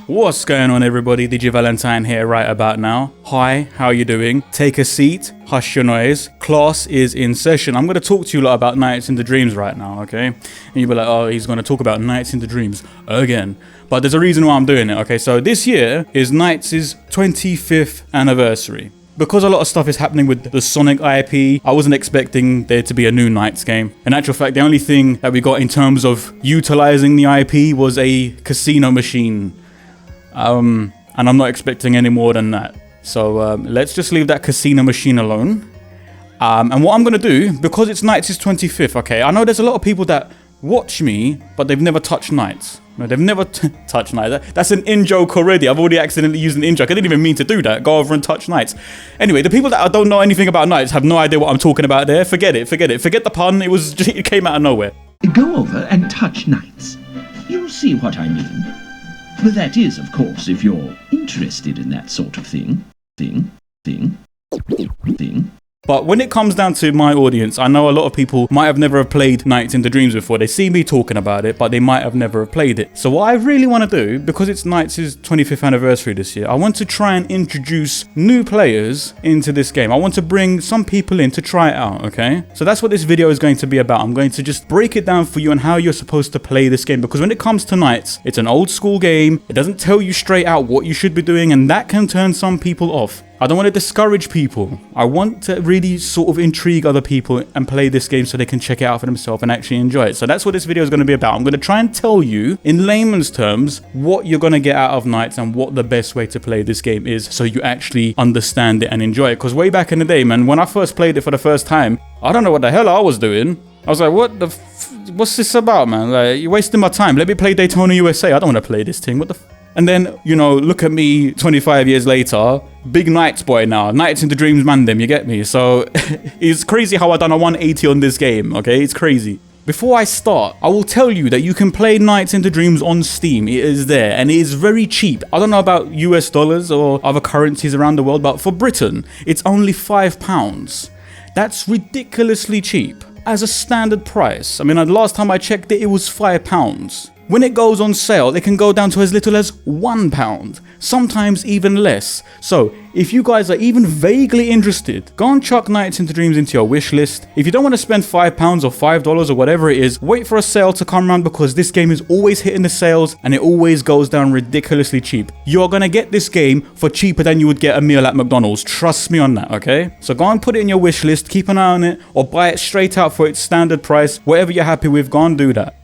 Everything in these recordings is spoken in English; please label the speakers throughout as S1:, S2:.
S1: What's going on, everybody? DiGi Valentine here right about now. Hi, how you doing? Take a seat, hush your noise. Class is in session. I'm going to talk to you a lot about Nights into Dreams right now, okay? And you'll be like, oh, he's going to talk about Nights into Dreams again. But there's a reason why I'm doing it, okay? So this year is Nights' 25th anniversary. Because a lot of stuff is happening with the Sonic IP, I wasn't expecting there to be a new Nights game. In actual fact, the only thing that we got in terms of utilizing the IP was a casino machine. And I'm not expecting any more than that. So let's just leave that casino machine alone. And what I'm going to do, because it's Nights' 25th, okay, I know there's a lot of people that watch me, but they've never touched Nights. No, they've never touched Nights. That's an in-joke already. I've already accidentally used an in-joke. I didn't even mean to do that. Go over and touch Nights. Anyway, the people that don't know anything about Nights have no idea what I'm talking about there. Forget it. Forget the pun. It came out of nowhere.
S2: Go over and touch Nights. You'll see what I mean. But that is, of course, if you're interested in that sort of thing.
S1: But when it comes down to my audience, I know a lot of people might have never played Nights into Dreams before. They see me talking about it, but they might have never played it. So what I really want to do, because it's Nights' 25th anniversary this year, I want to try and introduce new players into this game. I want to bring some people in to try it out, okay? So that's what this video is going to be about. I'm going to just break it down for you on how you're supposed to play this game. Because when it comes to Nights, it's an old school game. It doesn't tell you straight out what you should be doing, and that can turn some people off. I don't want to discourage people. I want to really sort of intrigue other people and play this game so they can check it out for themselves and actually enjoy it. So that's what this video is going to be about. I'm going to try and tell you in layman's terms what you're going to get out of Nights and what the best way to play this game is so you actually understand it and enjoy it. Because way back in the day, man, when I first played it for the first time, I don't know what the hell I was doing. I was like, what's this about, man? Like, you're wasting my time. Let me play Daytona USA. I don't want to play this thing. What the And then, you know, look at me 25 years later, big Nights boy now, Nights into Dreams man them, you get me? So it's crazy how I done a 180 on this game, okay? It's crazy. Before I start, I will tell you that you can play Nights into Dreams on Steam. It is there and it is very cheap. I don't know about US dollars or other currencies around the world, but for Britain, it's only £5. That's ridiculously cheap as a standard price. I mean, the last time I checked it, it was £5. When it goes on sale, it can go down to as little as £1, sometimes even less. So, if you guys are even vaguely interested, go and chuck Nights into Dreams into your wish list. If you don't want to spend £5 or $5 or whatever it is, wait for a sale to come around because this game is always hitting the sales and it always goes down ridiculously cheap. You're going to get this game for cheaper than you would get a meal at McDonald's. Trust me on that, okay? So go and put it in your wish list, keep an eye on it, or buy it straight out for its standard price. Whatever you're happy with, go and do that.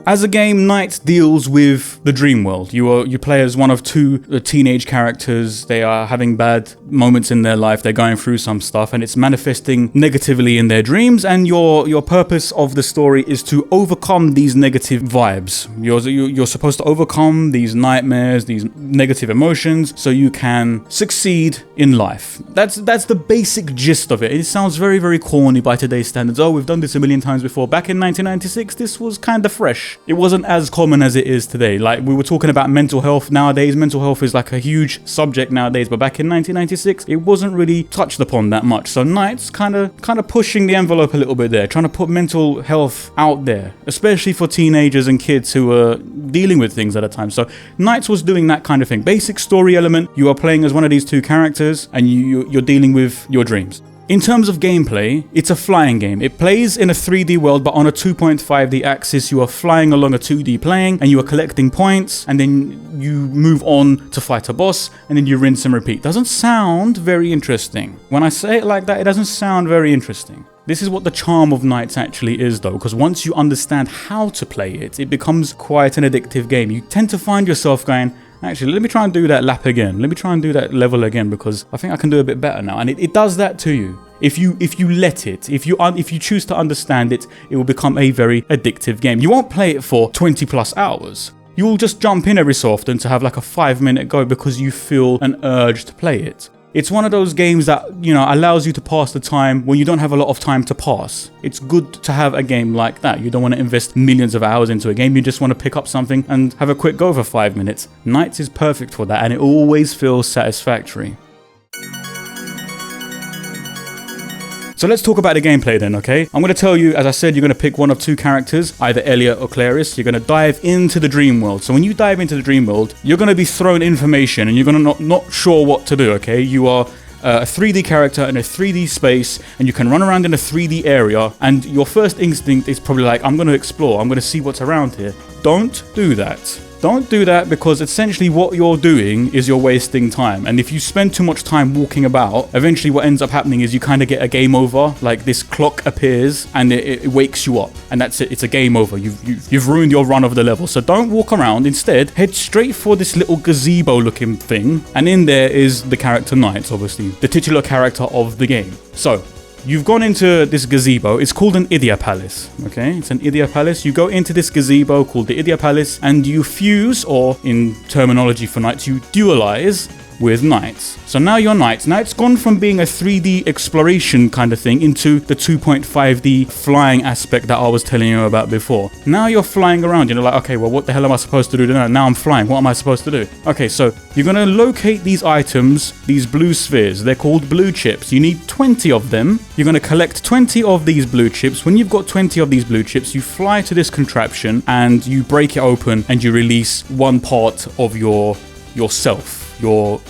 S1: As a game, Nights deals with the dream world. You play as one of two teenage characters. They are having bad moments in their life. They're going through some stuff and it's manifesting negatively in their dreams. And your purpose of the story is to overcome these negative vibes. You're supposed to overcome these nightmares, these negative emotions, so you can succeed in life. That's the basic gist of it. It sounds very, very corny by today's standards. Oh, we've done this a million times before. Back in 1996, this was kind of fresh. It wasn't as common as it is today. Like, we were talking about mental health nowadays. Mental health is like a huge subject nowadays, but back in 1996 it wasn't really touched upon that much. So Nights kind of pushing the envelope a little bit there, trying to put mental health out there, especially for teenagers and kids who are dealing with things at a time. So Nights was doing that kind of thing. Basic story element, you are playing as one of these two characters and you're dealing with your dreams. In terms of gameplay, it's a flying game. It plays in a 3D world, but on a 2.5D axis. You are flying along a 2D plane and you are collecting points, and then you move on to fight a boss, and then you rinse and repeat. Doesn't sound very interesting. When I say it like that, it doesn't sound very interesting. This is what the charm of Nights actually is though, because once you understand how to play it, it becomes quite an addictive game. You tend to find yourself going, actually, let me try and do that lap again. Let me try and do that level again because I think I can do a bit better now. And it does that to you. If you let it, if you choose to understand it, it will become a very addictive game. You won't play it for 20 plus hours. You will just jump in every so often to have like a 5-minute go because you feel an urge to play it. It's one of those games that, you know, allows you to pass the time when you don't have a lot of time to pass. It's good to have a game like that. You don't want to invest millions of hours into a game. You just want to pick up something and have a quick go for 5 minutes. Nights is perfect for that, and it always feels satisfactory. So let's talk about the gameplay then, okay? I'm going to tell you, as I said, you're going to pick one of two characters, either Elliot or Clarice. You're going to dive into the dream world. So when you dive into the dream world, you're going to be thrown information and you're going to not sure what to do, okay? You are a 3D character in a 3D space and you can run around in a 3D area, and your first instinct is probably like, I'm going to explore, I'm going to see what's around here. Don't do that. Don't do that, because essentially what you're doing is you're wasting time. And if you spend too much time walking about, eventually what ends up happening is you kind of get a game over. Like this clock appears and it wakes you up, and that's it. It's a game over. You've ruined your run of the level. So don't walk around. Instead, head straight for this little gazebo looking thing. And in there is the character NiGHTS, obviously, the titular character of the game. So you've gone into this gazebo. It's called an Idia Palace, okay? It's an Idia Palace. You go into this gazebo called the Idia Palace and you fuse, or in terminology for knights, you dualize with knights. So now you're knights. Now it's gone from being a 3D exploration kind of thing into the 2.5D flying aspect that I was telling you about before. Now you're flying around. You're like, okay, well, what the hell am I supposed to do now? Now I'm flying. What am I supposed to do? Okay, so you're going to locate these items, these blue spheres. They're called blue chips. You need 20 of them. You're going to collect 20 of these blue chips. When you've got 20 of these blue chips, you fly to this contraption and you break it open and you release one part of yourself. Your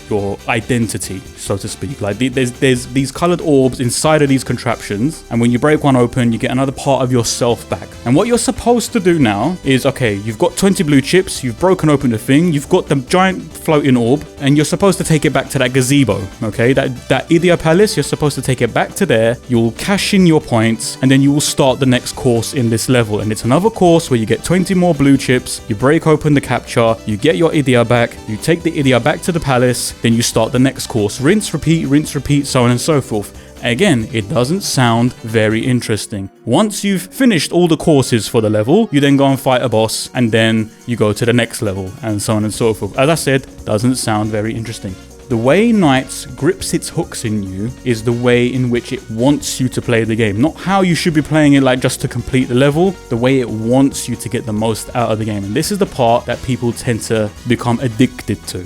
S1: identity, so to speak. Like there's these colored orbs inside of these contraptions, and when you break one open, you get another part of yourself back. And what you're supposed to do now is, okay, you've got 20 blue chips, you've broken open the thing, you've got the giant floating orb, and you're supposed to take it back to that gazebo, okay? That Idia Palace, you're supposed to take it back to there, you'll cash in your points, and then you will start the next course in this level. And it's another course where you get 20 more blue chips, you break open the capture, you get your Idia back, you take the Idia back to the palace, then you start the next course. Rinse, repeat, so on and so forth. Again, it doesn't sound very interesting. Once you've finished all the courses for the level, you then go and fight a boss, and then you go to the next level, and so on and so forth. As I said, doesn't sound very interesting. The way NiGHTS grips its hooks in you is the way in which it wants you to play the game. Not how you should be playing it, like just to complete the level, the way it wants you to get the most out of the game. And this is the part that people tend to become addicted to.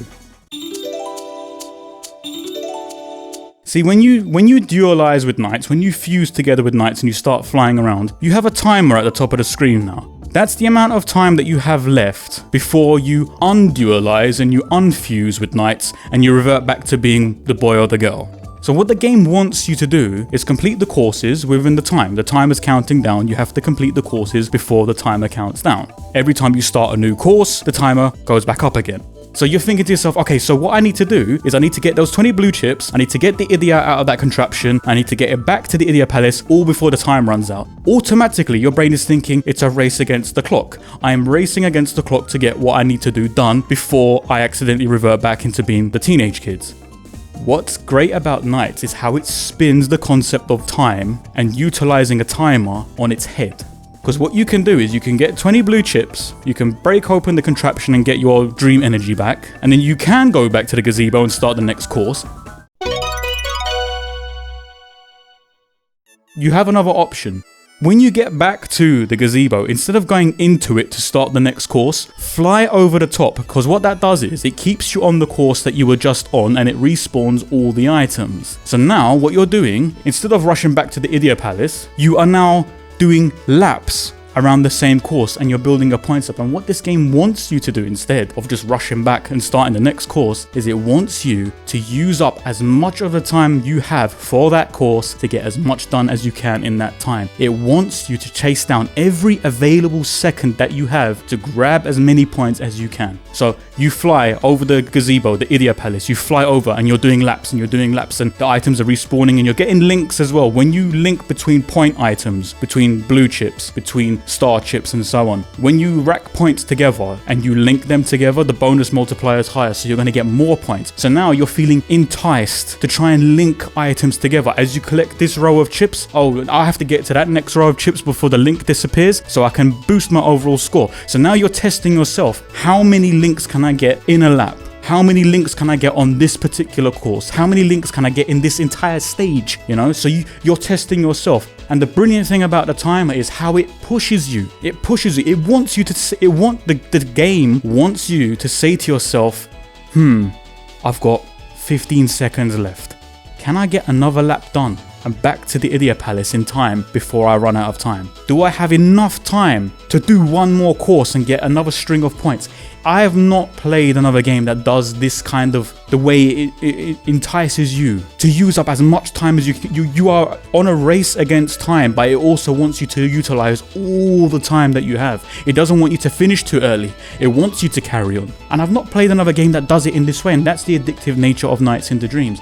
S1: See, when you dualize with knights, when you fuse together with knights and you start flying around, you have a timer at the top of the screen now. That's the amount of time that you have left before you undualize and you unfuse with knights and you revert back to being the boy or the girl. So what the game wants you to do is complete the courses within the time. The timer's counting down. You have to complete the courses before the timer counts down. Every time you start a new course, the timer goes back up again. So you're thinking to yourself, okay, so what I need to do is I need to get those 20 blue chips, I need to get the Idia out of that contraption, I need to get it back to the Idia Palace all before the time runs out. Automatically, your brain is thinking it's a race against the clock. I am racing against the clock to get what I need to do done before I accidentally revert back into being the teenage kids. What's great about NiGHTS is how it spins the concept of time and utilizing a timer on its head. Because what you can do is you can get 20 blue chips, you can break open the contraption and get your dream energy back, and then you can go back to the gazebo and start the next course. You have another option. When you get back to the gazebo, instead of going into it to start the next course, fly over the top, because what that does is it keeps you on the course that you were just on and it respawns all the items. So now what you're doing, instead of rushing back to the Idia Palace, you are now doing laps around the same course and you're building your points up. And what this game wants you to do, instead of just rushing back and starting the next course, is it wants you to use up as much of the time you have for that course to get as much done as you can in that time. It wants you to chase down every available second that you have to grab as many points as you can. So you fly over the gazebo, the Idia Palace, you fly over and you're doing laps and the items are respawning and you're getting links as well. When you link between point items, between blue chips, between star chips and so on, when you rack points together and you link them together, the bonus multiplier is higher, so you're going to get more points. So now you're feeling enticed to try and link items together. As you collect this row of chips, oh, I have to get to that next row of chips before the link disappears so I can boost my overall score. So now you're testing yourself. How many links can I get in a lap? How many links can I get on this particular course? How many links can I get in this entire stage? You know, so you're testing yourself. And the brilliant thing about the timer is how it pushes you. It pushes you. It wants you to. The game wants you to say to yourself, I've got 15 seconds left. Can I get another lap done? and back to the Idia Palace in time before I run out of time? Do I have enough time to do one more course and get another string of points? I have not played another game that does this kind of, the way it entices you to use up as much time as you are on a race against time, but it also wants you to utilize all the time that you have. It doesn't want you to finish too early. It wants you to carry on. And I've not played another game that does it in this way, and that's the addictive nature of Nights into Dreams.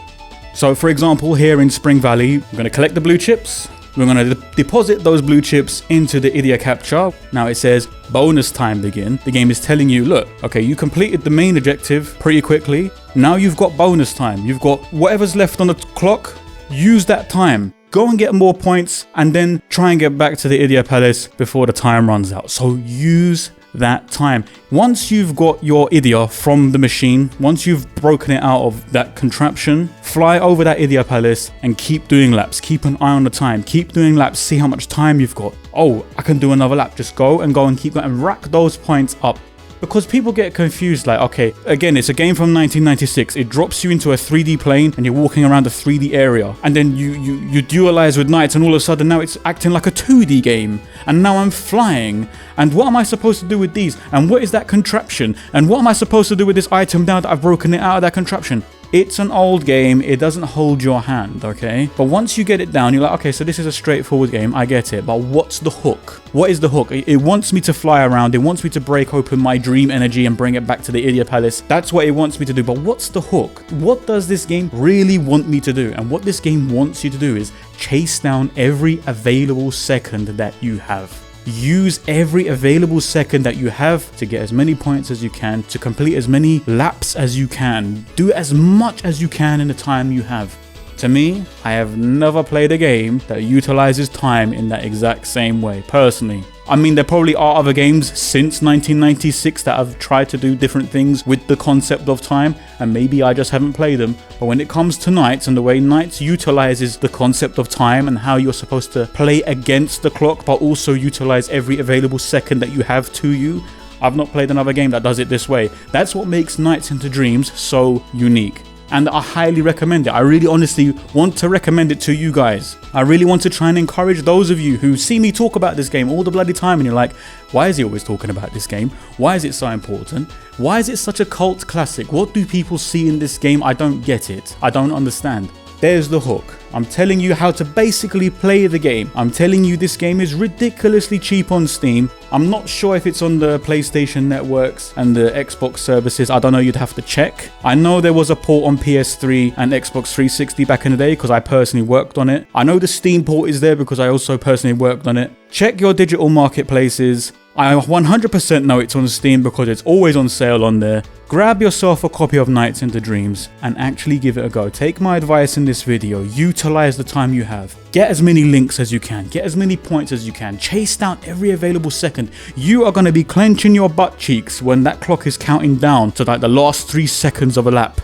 S1: So for example, here in Spring Valley, we're going to collect the blue chips. We're going to deposit those blue chips into the Idia capture. Now it says bonus time begin. The game is telling you, look, okay, you completed the main objective pretty quickly. Now you've got bonus time. You've got whatever's left on the clock. Use that time. Go and get more points and then try and get back to the Idia Palace before the time runs out. So use that time. Once you've got your Idia from the machine, once you've broken it out of that contraption, fly over that Idia Palace and keep doing laps. Keep an eye on the time. Keep doing laps. See how much time you've got. Oh, I can do another lap. Just go and keep going and rack those points up. Because people get confused, like, okay, again, it's a game from 1996. It drops you into a 3D plane and you're walking around a 3D area. And then you dualize with Knights and all of a sudden now it's acting like a 2D game. And now I'm flying. And what am I supposed to do with these? And what is that contraption? And what am I supposed to do with this item now that I've broken it out of that contraption? It's an old game, it doesn't hold your hand, okay? But once you get it down, you're like, okay, so this is a straightforward game, I get it. But what's the hook? What is the hook? It wants me to fly around, it wants me to break open my dream energy and bring it back to the Idia Palace. That's what it wants me to do, but what's the hook? What does this game really want me to do? And what this game wants you to do is chase down every available second that you have. Use every available second that you have to get as many points as you can, to complete as many laps as you can. Do as much as you can in the time you have. To me, I have never played a game that utilizes time in that exact same way, personally. I mean, there probably are other games since 1996 that have tried to do different things with the concept of time, and maybe I just haven't played them. But when it comes to Knights and the way Knights utilizes the concept of time and how you're supposed to play against the clock, but also utilize every available second that you have to you, I've not played another game that does it this way. That's what makes Nights into Dreams so unique. And I highly recommend it. I really honestly want to recommend it to you guys. I really want to try and encourage those of you who see me talk about this game all the bloody time and you're like, why is he always talking about this game? Why is it so important? Why is it such a cult classic? What do people see in this game? I don't get it. I don't understand. There's the hook. I'm telling you how to basically play the game. I'm telling you this game is ridiculously cheap on Steam. I'm not sure if it's on the PlayStation networks and the Xbox services. I don't know, you'd have to check. I know there was a port on PS3 and Xbox 360 back in the day because I personally worked on it. I know the Steam port is there because I also personally worked on it. Check your digital marketplaces. I 100% know it's on Steam because it's always on sale on there. Grab yourself a copy of Nights into Dreams and actually give it a go. Take my advice in this video. Utilize the time you have. Get as many links as you can. Get as many points as you can. Chase down every available second. You are going to be clenching your butt cheeks when that clock is counting down to like the last 3 seconds of a lap.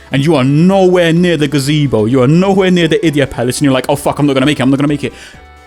S1: And you are nowhere near the gazebo. You are nowhere near the Idia Palace. And you're like, oh fuck, I'm not going to make it. I'm not going to make it.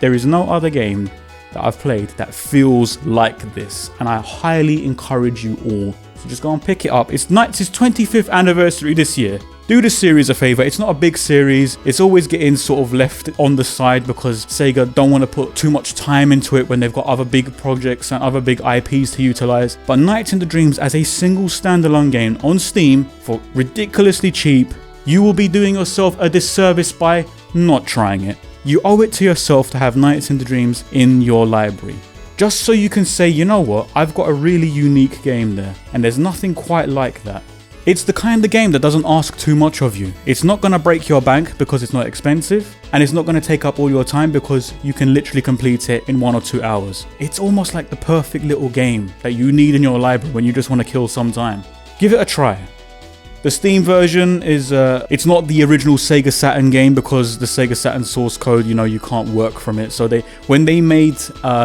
S1: There is no other game that I've played that feels like this, and I highly encourage you all to just go and pick it up. It's Nights' 25th anniversary this year. Do the series a favor. It's not a big series. It's always getting sort of left on the side because Sega don't want to put too much time into it when they've got other big projects and other big IPs to utilize. But Nights into Dreams as a single standalone game on Steam for ridiculously cheap, you will be doing yourself a disservice by not trying it. You owe it to yourself to have Nights into Dreams in your library. Just so you can say, you know what, I've got a really unique game there. And there's nothing quite like that. It's the kind of game that doesn't ask too much of you. It's not going to break your bank because it's not expensive. And it's not going to take up all your time because you can literally complete it in 1 or 2 hours. It's almost like the perfect little game that you need in your library when you just want to kill some time. Give it a try. The Steam version is, it's not the original Sega Saturn game because the Sega Saturn source code, you know, you can't work from it. So when they made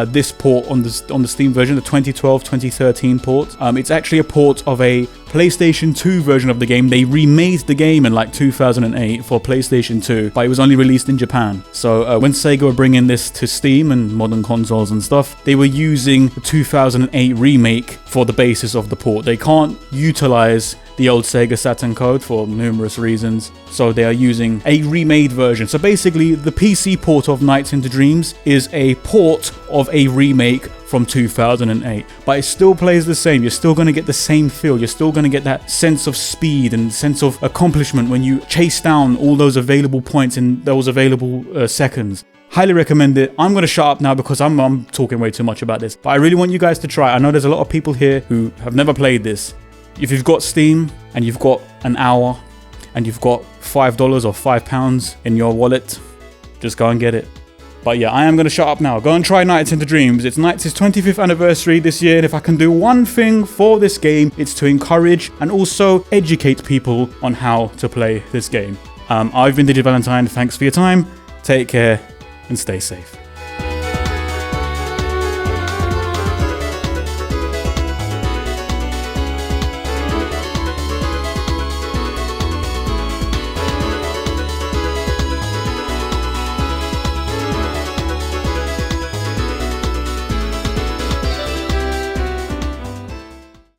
S1: this port on the Steam version, the 2012-2013 port, it's actually a port of a PlayStation 2 version of the game. They remade the game in like 2008 for PlayStation 2, but it was only released in Japan. So when Sega were bringing this to Steam and modern consoles and stuff, they were using the 2008 remake for the basis of the port. They can't utilize the old Sega Saturn code for numerous reasons, so they are using a remade version. So basically, the PC port of Nights into Dreams is a port of a remake from 2008, but it still plays the same. You're still going to get the same feel. You're still going to get that sense of speed and sense of accomplishment when you chase down all those available points in those available seconds. Highly recommend it. I'm going to shut up now because I'm talking way too much about this, but I really want you guys to try. I know there's a lot of people here who have never played this. If you've got Steam and you've got an hour and you've got $5 or £5 in your wallet, just go and get it. But yeah, I am going to shut up now. Go and try Nights into Dreams. It's Nights' 25th anniversary this year, and if I can do one thing for this game, it's to encourage and also educate people on how to play this game. I've been DiGi Valentine. Thanks for your time. Take care and stay safe.